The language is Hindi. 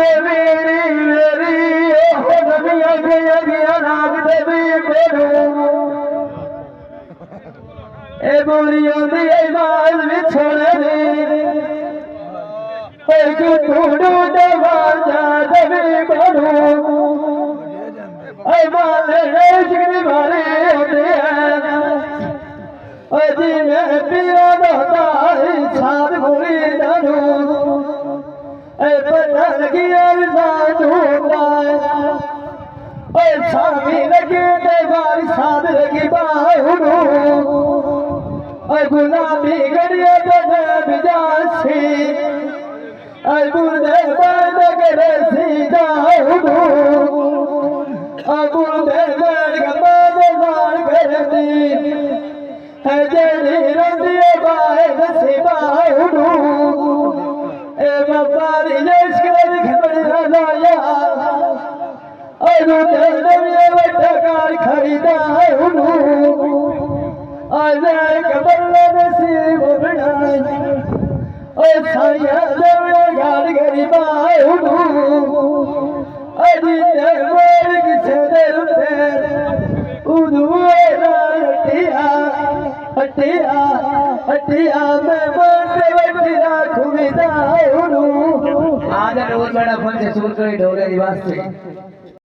देवी मेरी हो नबी अगे नाग देवी बेरू ए बुरियों दी बाज बिछोड़े दी टूडू दवार जा देवी बेरू ए माले जिगरी मारे होते हैं जी मैं पिया दाता साध गोरी जानू पता लगी स्वामी लगे देवारी साध लगी बाहुनु गुलाबी गड़िया बिजासी गुरुदेव करे सीधा गुरुदेव करती जड़ी रंदी बाए दसी बाहुनु बाबारी जैसे खबर लाया कार खरीदा आज खबर नसीब बनाई साया गाड़ गरीबा अजी किसे उदू हटिया हटिया हटिया मैं बैठी राखू विदा आज रोज बड़ा फोन से चूर करी ढोले दिवस से